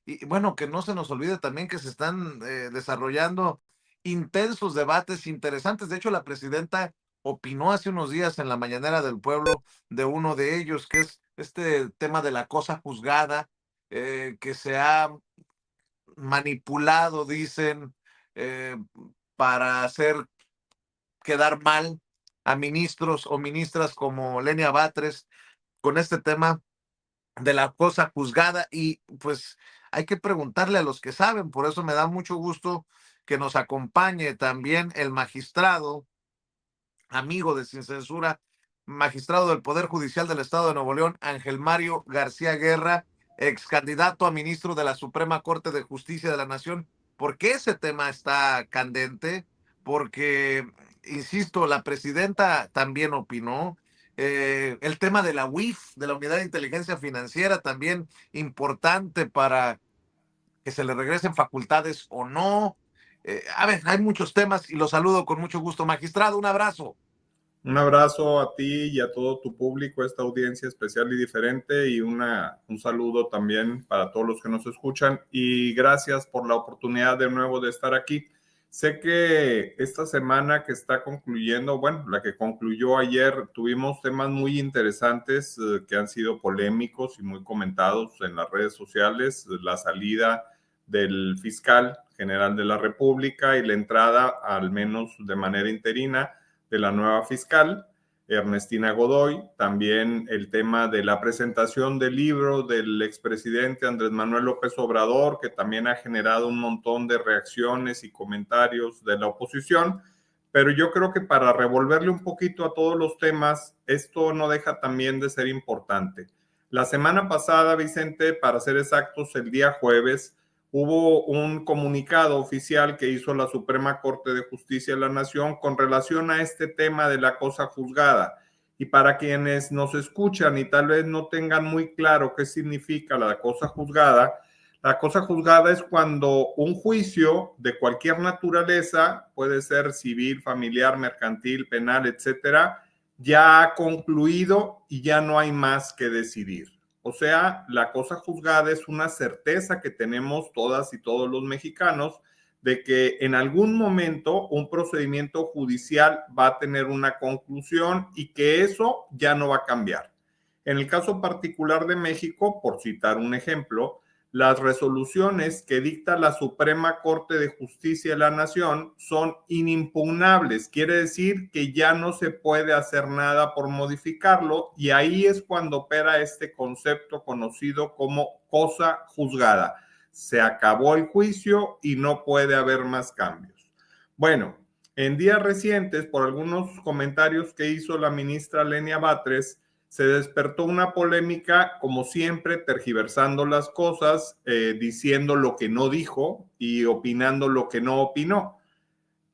Y bueno, que no se nos olvide también que se están desarrollando intensos debates interesantes. De hecho, la presidenta opinó hace unos días en la Mañanera del Pueblo de uno de ellos, que es este tema de la cosa juzgada, que se ha manipulado, dicen, eh, para hacer quedar mal a ministros o ministras como Lenia Batres con este tema de la cosa juzgada. Y pues hay que preguntarle a los que saben. Por eso me da mucho gusto que nos acompañe también el magistrado, amigo de Sin Censura, magistrado del Poder Judicial del Estado de Nuevo León, Ángel Mario García Guerra, ex candidato a ministro de la Suprema Corte de Justicia de la Nación. ¿Por qué ese tema está candente? Porque, insisto, la presidenta también opinó. El tema de la UIF, de la Unidad de Inteligencia Financiera, también importante para que se le regresen facultades o no. A ver, hay muchos temas y los saludo con mucho gusto. Magistrado, un abrazo. Un abrazo a ti y a todo tu público, esta audiencia especial y diferente, y un saludo también para todos los que nos escuchan, y gracias por la oportunidad de nuevo de estar aquí. Sé que esta semana que está concluyendo, bueno, la que concluyó ayer, tuvimos temas muy interesantes que han sido polémicos y muy comentados en las redes sociales: la salida del fiscal general de la República y la entrada, al menos de manera interina, de la nueva fiscal, Ernestina Godoy. También el tema de la presentación del libro del expresidente Andrés Manuel López Obrador, que también ha generado un montón de reacciones y comentarios de la oposición. Pero yo creo que para revolverle un poquito a todos los temas, esto no deja también de ser importante. La semana pasada, Vicente, para ser exactos, el día jueves, hubo un comunicado oficial que hizo la Suprema Corte de Justicia de la Nación con relación a este tema de la cosa juzgada. Y para quienes nos escuchan y tal vez no tengan muy claro qué significa la cosa juzgada es cuando un juicio de cualquier naturaleza, puede ser civil, familiar, mercantil, penal, etcétera, ya ha concluido y ya no hay más que decidir. O sea, la cosa juzgada es una certeza que tenemos todas y todos los mexicanos de que en algún momento un procedimiento judicial va a tener una conclusión y que eso ya no va a cambiar. En el caso particular de México, por citar un ejemplo, las resoluciones que dicta la Suprema Corte de Justicia de la Nación son inimpugnables. Quiere decir que ya no se puede hacer nada por modificarlo, y ahí es cuando opera este concepto conocido como cosa juzgada. Se acabó el juicio y no puede haber más cambios. Bueno, en días recientes, por algunos comentarios que hizo la ministra Lenia Batres, se despertó una polémica, como siempre, tergiversando las cosas, diciendo lo que no dijo y opinando lo que no opinó.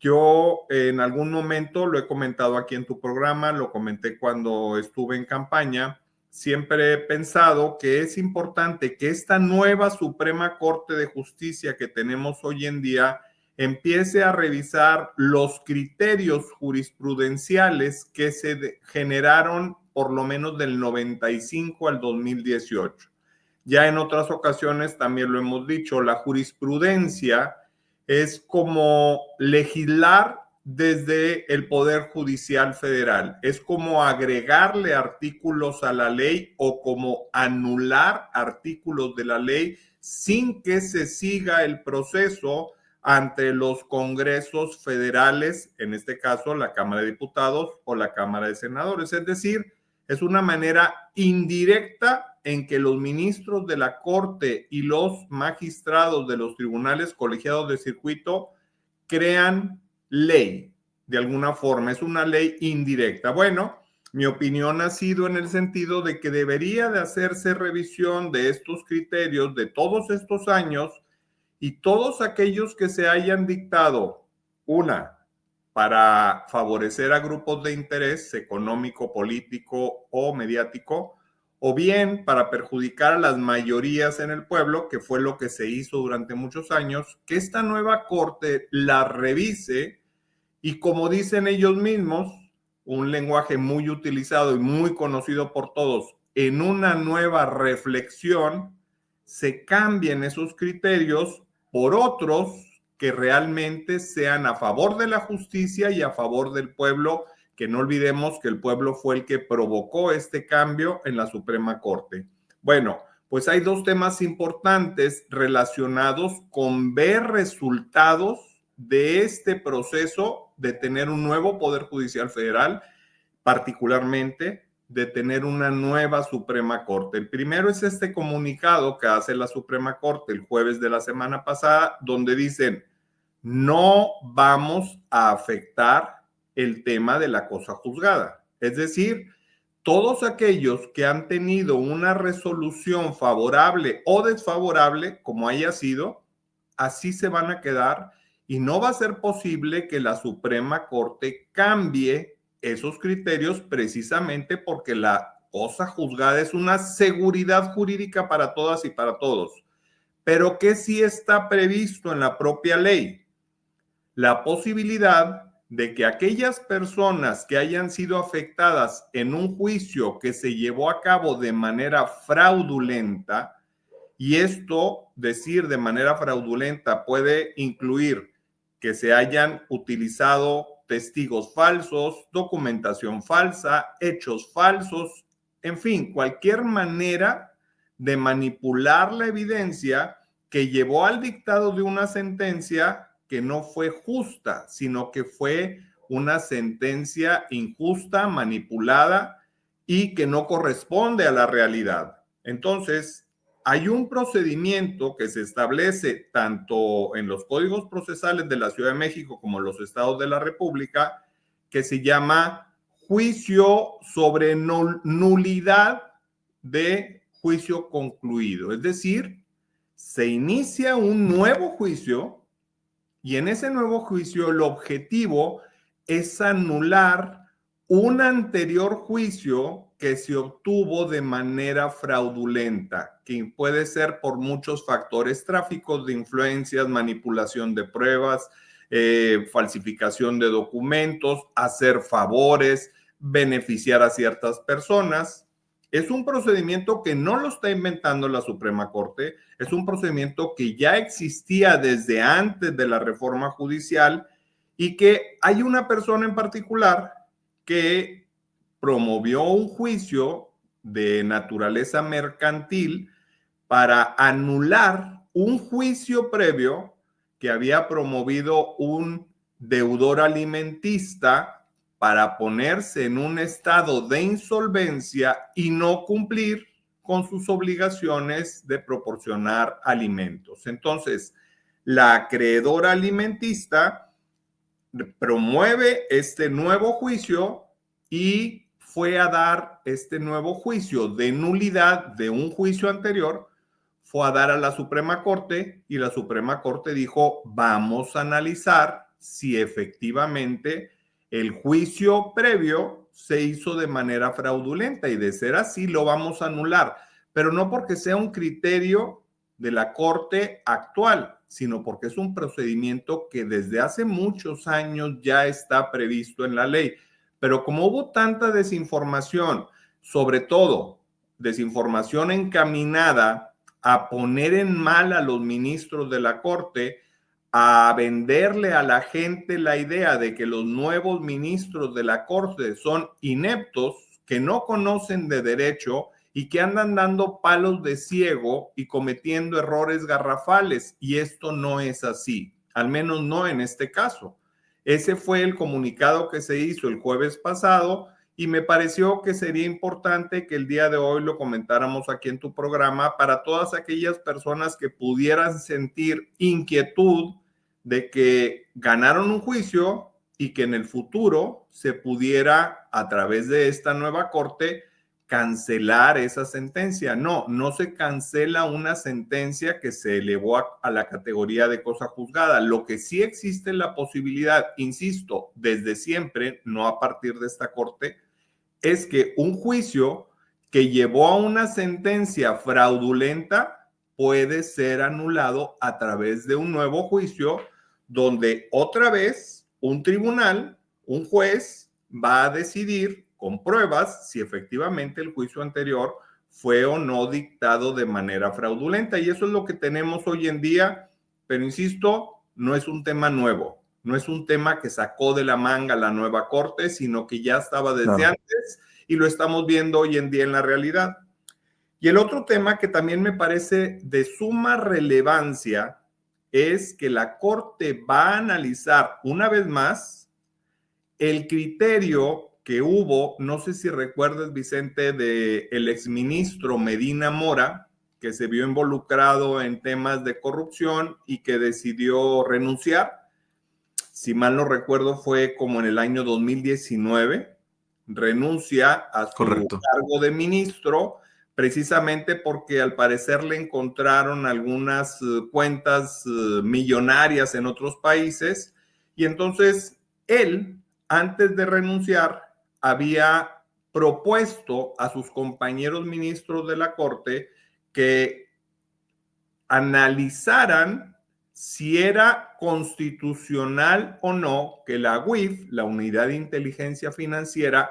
Yo en algún momento lo he comentado aquí en tu programa, lo comenté cuando estuve en campaña. Siempre he pensado que es importante que esta nueva Suprema Corte de Justicia que tenemos hoy en día empiece a revisar los criterios jurisprudenciales que se generaron por lo menos del 95 al 2018. Ya en otras ocasiones también lo hemos dicho, la jurisprudencia es como legislar desde el Poder Judicial Federal. Es como agregarle artículos a la ley o como anular artículos de la ley sin que se siga el proceso ante los congresos federales, en este caso la Cámara de Diputados o la Cámara de Senadores. Es decir, es una manera indirecta en que los ministros de la Corte y los magistrados de los tribunales colegiados de circuito crean ley. De alguna forma, es una ley indirecta. Bueno, mi opinión ha sido en el sentido de que debería de hacerse revisión de estos criterios de todos estos años, y todos aquellos que se hayan dictado, una, para favorecer a grupos de interés económico, político o mediático, o bien para perjudicar a las mayorías en el pueblo, que fue lo que se hizo durante muchos años, que esta nueva corte la revise y, como dicen ellos mismos, un lenguaje muy utilizado y muy conocido por todos, en una nueva reflexión, se cambien esos criterios por otros que realmente sean a favor de la justicia y a favor del pueblo, que no olvidemos que el pueblo fue el que provocó este cambio en la Suprema Corte. Bueno, pues hay dos temas importantes relacionados con ver resultados de este proceso de tener un nuevo Poder Judicial Federal, particularmente de tener una nueva Suprema Corte. El primero es este comunicado que hace la Suprema Corte el jueves de la semana pasada, donde dicen, no vamos a afectar el tema de la cosa juzgada. Es decir, todos aquellos que han tenido una resolución favorable o desfavorable, como haya sido, así se van a quedar y no va a ser posible que la Suprema Corte cambie esos criterios precisamente porque la cosa juzgada es una seguridad jurídica para todas y para todos. Pero ¿qué sí está previsto en la propia ley? La posibilidad de que aquellas personas que hayan sido afectadas en un juicio que se llevó a cabo de manera fraudulenta, y esto, decir de manera fraudulenta, puede incluir que se hayan utilizado testigos falsos, documentación falsa, hechos falsos, en fin, cualquier manera de manipular la evidencia que llevó al dictado de una sentencia que no fue justa, sino que fue una sentencia injusta, manipulada y que no corresponde a la realidad. Entonces, hay un procedimiento que se establece tanto en los códigos procesales de la Ciudad de México como en los estados de la República que se llama juicio sobre nulidad de juicio concluido. Es decir, se inicia un nuevo juicio y en ese nuevo juicio el objetivo es anular un anterior juicio que se obtuvo de manera fraudulenta, que puede ser por muchos factores, tráficos de influencias, manipulación de pruebas, falsificación de documentos, hacer favores, beneficiar a ciertas personas. Es un procedimiento que no lo está inventando la Suprema Corte, es un procedimiento que ya existía desde antes de la reforma judicial y que hay una persona en particular que promovió un juicio de naturaleza mercantil para anular un juicio previo que había promovido un deudor alimentista para ponerse en un estado de insolvencia y no cumplir con sus obligaciones de proporcionar alimentos. Entonces, la acreedora alimentista promueve este nuevo juicio y fue a dar este nuevo juicio de nulidad de un juicio anterior, fue a dar a la Suprema Corte y la Suprema Corte dijo, vamos a analizar si efectivamente el juicio previo se hizo de manera fraudulenta y de ser así lo vamos a anular, pero no porque sea un criterio de la Corte actual, sino porque es un procedimiento que desde hace muchos años ya está previsto en la ley. Pero como hubo tanta desinformación, sobre todo desinformación encaminada a poner en mal a los ministros de la Corte, a venderle a la gente la idea de que los nuevos ministros de la Corte son ineptos, que no conocen de derecho y que andan dando palos de ciego y cometiendo errores garrafales. Y esto no es así, al menos no en este caso. Ese fue el comunicado que se hizo el jueves pasado y me pareció que sería importante que el día de hoy lo comentáramos aquí en tu programa para todas aquellas personas que pudieran sentir inquietud de que ganaron un juicio y que en el futuro se pudiera, a través de esta nueva corte, cancelar esa sentencia. No, no se cancela una sentencia que se elevó a la categoría de cosa juzgada. Lo que sí existe es la posibilidad, insisto, desde siempre, no a partir de esta corte, es que un juicio que llevó a una sentencia fraudulenta puede ser anulado a través de un nuevo juicio donde otra vez un tribunal, un juez, va a decidir con pruebas si efectivamente el juicio anterior fue o no dictado de manera fraudulenta. Y eso es lo que tenemos hoy en día, pero insisto, no es un tema nuevo, no es un tema que sacó de la manga la nueva Corte, sino que ya estaba desde antes y lo estamos viendo hoy en día en la realidad. Y el otro tema que también me parece de suma relevancia es que la Corte va a analizar una vez más el criterio que hubo, no sé si recuerdas, Vicente, del exministro Medina Mora, que se vio involucrado en temas de corrupción y que decidió renunciar. Si mal no recuerdo, fue como en el año 2019, renuncia a su Correcto. cargo de ministro, precisamente porque al parecer le encontraron algunas cuentas millonarias en otros países, y entonces él, antes de renunciar, había propuesto a sus compañeros ministros de la Corte que analizaran si era constitucional o no que la UIF, la Unidad de Inteligencia Financiera,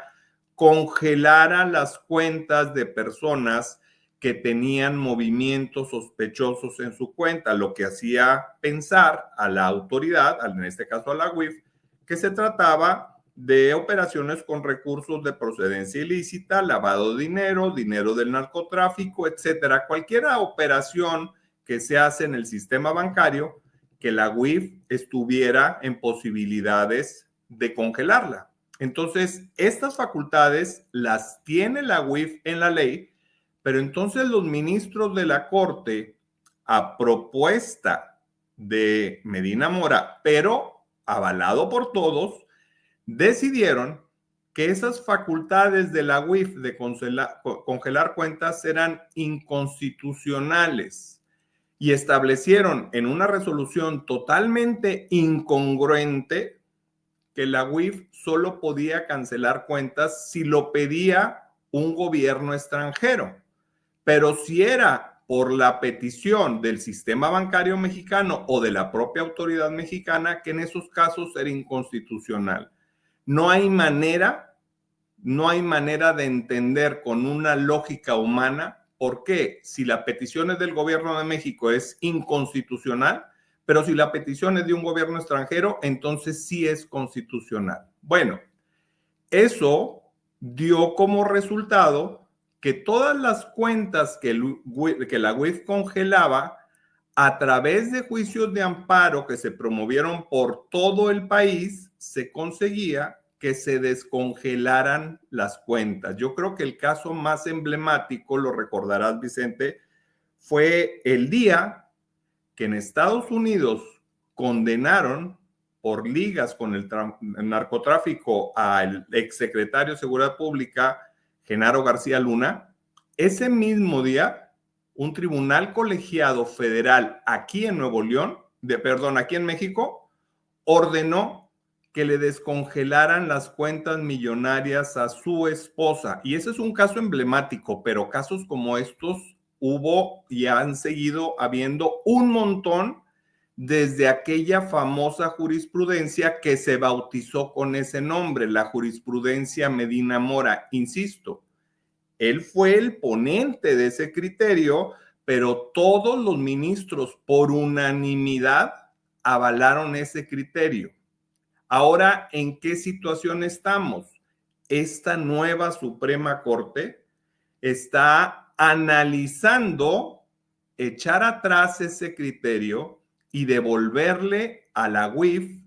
congelara las cuentas de personas que tenían movimientos sospechosos en su cuenta, lo que hacía pensar a la autoridad, en este caso a la UIF, que se trataba de operaciones con recursos de procedencia ilícita, lavado de dinero, dinero del narcotráfico, etcétera. Cualquier operación que se hace en el sistema bancario, que la UIF estuviera en posibilidades de congelarla. Entonces, estas facultades las tiene la UIF en la ley, pero entonces los ministros de la Corte, a propuesta de Medina Mora, pero avalado por todos, decidieron que esas facultades de la UIF de congelar cuentas eran inconstitucionales y establecieron en una resolución totalmente incongruente que la UIF solo podía cancelar cuentas si lo pedía un gobierno extranjero. Pero si era por la petición del sistema bancario mexicano o de la propia autoridad mexicana, que en esos casos era inconstitucional. No hay manera de entender con una lógica humana por qué, si la petición es del gobierno de México, es inconstitucional, pero si la petición es de un gobierno extranjero, entonces sí es constitucional. Bueno, eso dio como resultado que todas las cuentas que la UIF congelaba, a través de juicios de amparo que se promovieron por todo el país, se conseguía que se descongelaran las cuentas. Yo creo que el caso más emblemático, lo recordarás, Vicente, fue el día que en Estados Unidos condenaron por ligas con el narcotráfico al exsecretario de Seguridad Pública, Genaro García Luna. Ese mismo día, un tribunal colegiado federal aquí en Nuevo León, aquí en México, ordenó que le descongelaran las cuentas millonarias a su esposa. Y ese es un caso emblemático, pero casos como estos hubo y han seguido habiendo un montón desde aquella famosa jurisprudencia que se bautizó con ese nombre, la jurisprudencia Medina Mora. Insisto, él fue el ponente de ese criterio, pero todos los ministros por unanimidad avalaron ese criterio. Ahora, ¿en qué situación estamos? Esta nueva Suprema Corte está analizando echar atrás ese criterio y devolverle a la UIF,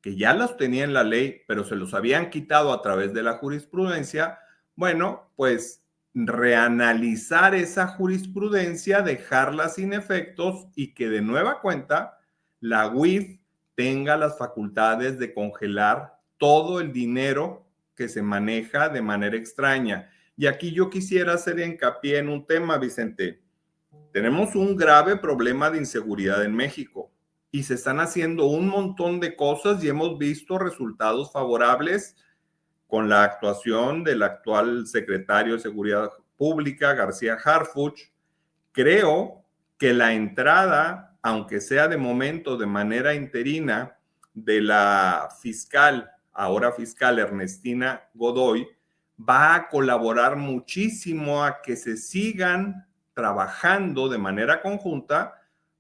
que ya los tenía en la ley, pero se los habían quitado a través de la jurisprudencia, bueno, pues reanalizar esa jurisprudencia, dejarla sin efectos y que de nueva cuenta la UIF tenga las facultades de congelar todo el dinero que se maneja de manera extraña. Y aquí yo quisiera hacer hincapié en un tema, Vicente. Tenemos un grave problema de inseguridad en México y se están haciendo un montón de cosas y hemos visto resultados favorables con la actuación del actual secretario de Seguridad Pública, García Harfuch. Creo que la entrada, aunque sea de momento de manera interina, de la fiscal, ahora fiscal Ernestina Godoy, va a colaborar muchísimo a que se sigan trabajando de manera conjunta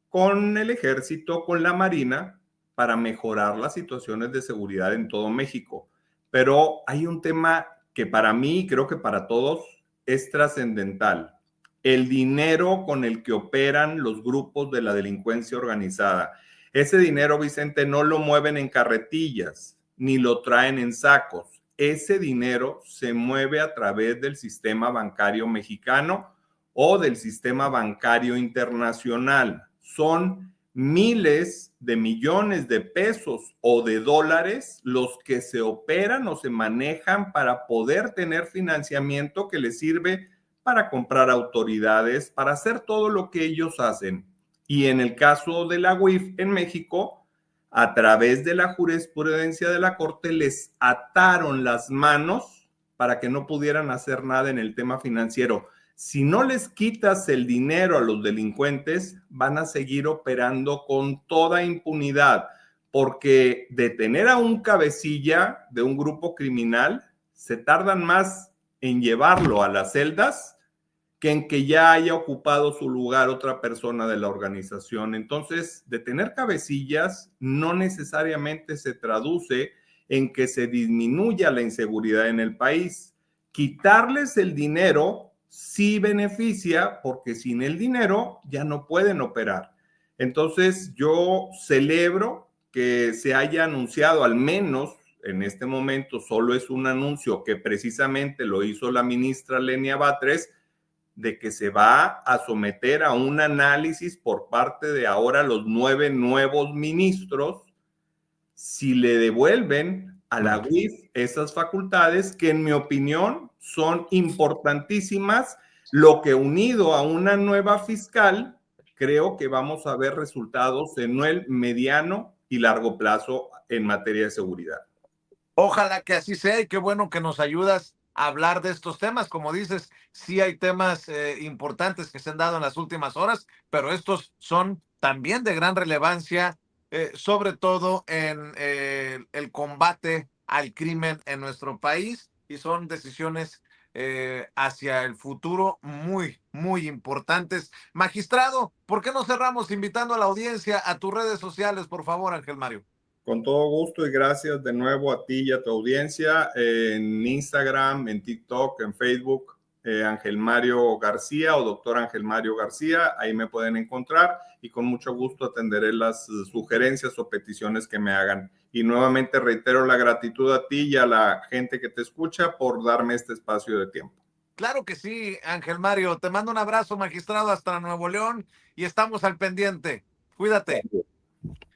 con el ejército, con la marina, para mejorar las situaciones de seguridad en todo México. Pero hay un tema que para mí, y creo que para todos, es trascendental. El dinero con el que operan los grupos de la delincuencia organizada. Ese dinero, Vicente, no lo mueven en carretillas, ni lo traen en sacos. Ese dinero se mueve a través del sistema bancario mexicano o del sistema bancario internacional. Son miles de millones de pesos o de dólares los que se operan o se manejan para poder tener financiamiento que les sirve para comprar autoridades, para hacer todo lo que ellos hacen. Y en el caso de la UIF en México, a través de la jurisprudencia de la Corte, les ataron las manos para que no pudieran hacer nada en el tema financiero. Si no les quitas el dinero a los delincuentes, van a seguir operando con toda impunidad, porque detener a un cabecilla de un grupo criminal se tardan más en llevarlo a las celdas que en que ya haya ocupado su lugar otra persona de la organización. Entonces, detener cabecillas no necesariamente se traduce en que se disminuya la inseguridad en el país. Quitarles el dinero sí beneficia, porque sin el dinero ya no pueden operar. Entonces, yo celebro que se haya anunciado, al menos en este momento solo es un anuncio que precisamente lo hizo la ministra Lenia Batres, de que se va a someter a un análisis por parte de ahora los 9 nuevos ministros si le devuelven a la UIF esas facultades que en mi opinión son importantísimas, lo que unido a una nueva fiscal, creo que vamos a ver resultados en el mediano y largo plazo en materia de seguridad. Ojalá que así sea y qué bueno que nos ayudas a hablar de estos temas. Como dices, sí hay temas importantes que se han dado en las últimas horas, pero estos son también de gran relevancia, sobre todo en el combate al crimen en nuestro país, y son decisiones hacia el futuro muy, muy importantes. Magistrado, ¿por qué no cerramos invitando a la audiencia a tus redes sociales, por favor, Ángel Mario? Con todo gusto y gracias de nuevo a ti y a tu audiencia en Instagram, en TikTok, en Facebook, Ángel Mario García o Doctor Ángel Mario García. Ahí me pueden encontrar y con mucho gusto atenderé las sugerencias o peticiones que me hagan. Y nuevamente reitero la gratitud a ti y a la gente que te escucha por darme este espacio de tiempo. Claro que sí, Ángel Mario. Te mando un abrazo, magistrado, hasta Nuevo León y estamos al pendiente. Cuídate.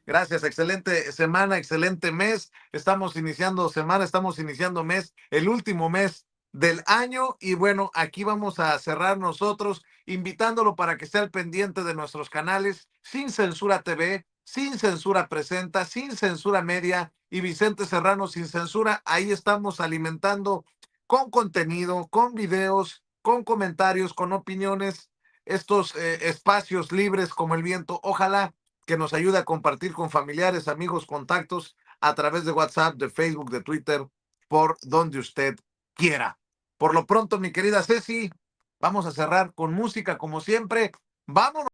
Gracias, excelente semana, excelente mes. Estamos iniciando semana, estamos iniciando mes, el último mes del año. Y bueno, aquí vamos a cerrar nosotros, invitándolo para que esté al pendiente de nuestros canales Sin Censura TV, Sin Censura Presenta, Sin Censura Media y Vicente Serrano Sin Censura. Ahí estamos alimentando con contenido, con videos, con comentarios, con opiniones, estos espacios libres como el viento. Ojalá que nos ayude a compartir con familiares, amigos, contactos a través de WhatsApp, de Facebook, de Twitter, por donde usted quiera. Por lo pronto, mi querida Ceci, vamos a cerrar con música como siempre. Vámonos.